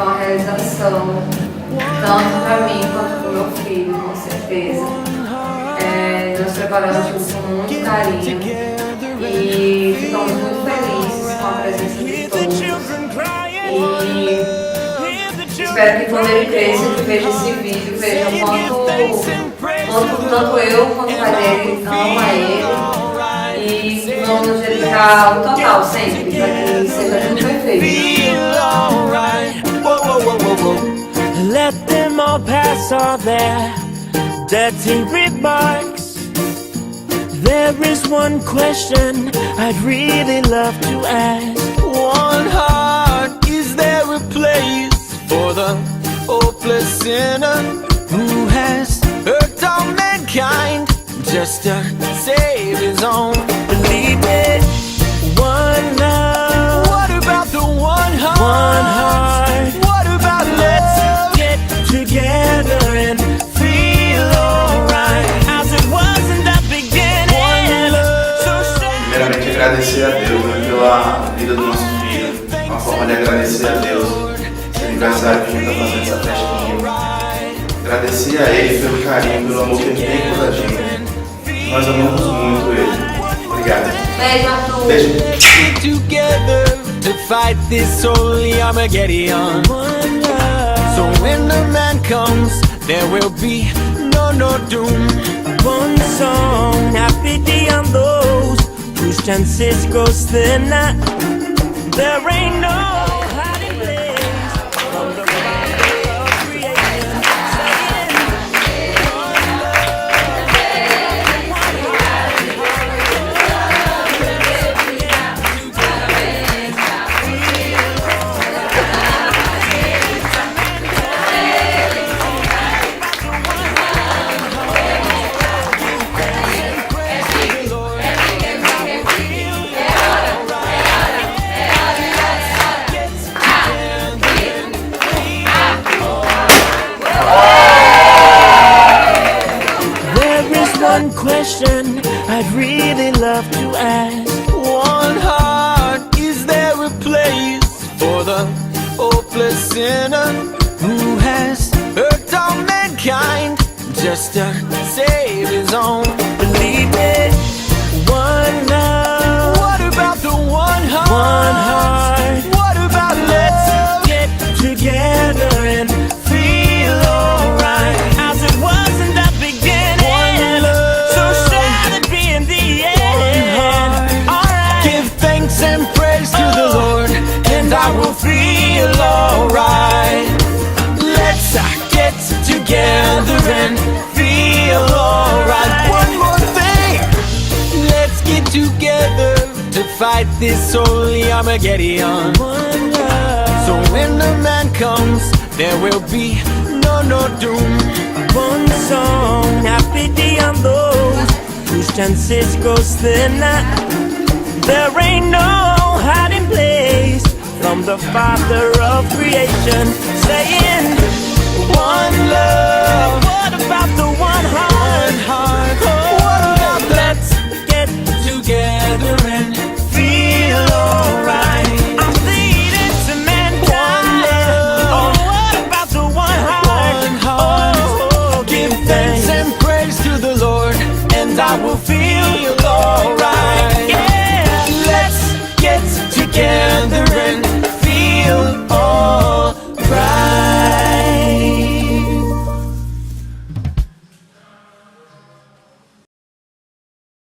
foi uma realização, tanto para mim quanto para o meu filho, com certeza. Nós preparamos com muito carinho e ficamos muito felizes com a presença de todos. E espero que quando ele cresça, ele veja esse vídeo, veja o quanto tanto eu quanto o pai dele ama ele. E vamos nos dedicar ao total sempre, para que seja tudo perfeito. Let them all pass all their dirty remarks. There is one question I'd really love to ask. One heart, is there a place for the hopeless sinner who has hurt all mankind just to save his own? Believe it, one love. What about the one heart? One heart. What about Let's get together and feel alright as it was in the beginning. one love? So Primeiramente agradecer a Deus, né, pela vida do nosso filho. Uma forma de agradecer a Deus. Esse aniversário que a gente está fazendo essa festinha. Agradecer a Ele pelo carinho, pelo amor que Ele tem por a gente. Nós amamos muito Ele. Obrigado. Beijo, Arthur. Beijo. Together to fight this holy Armageddon. one love, So when the man comes, there will be no doom. one song. Happy day on those whose chances goes thin. There ain't no hiding place from the Father of creation, saying, one question I'd really love to ask. One heart, is there a place for the hopeless sinner who has hurt all mankind just to save his own? Believe it, one love, What about the one heart? one heart. What about Let's get together and feel alright as it was in the beginning. One love. So shall it be in the end. Alright. Give thanks and praise to the Lord, and I will feel alright. Let's get together and feel alright. One more thing, let's get together to fight this holy Armageddon. One love, So when the man comes, there will be no doom. one song. Happy day on those whose chances goes thin. There ain't no hiding place from the Father of creation, saying, one love. What about the one heart? One heart. Oh, What about that? let's get Together and feel alright. I'm leading to mankind. Oh, what about the one heart? One heart. Oh, Give thanks and praise to the Lord, and I will feel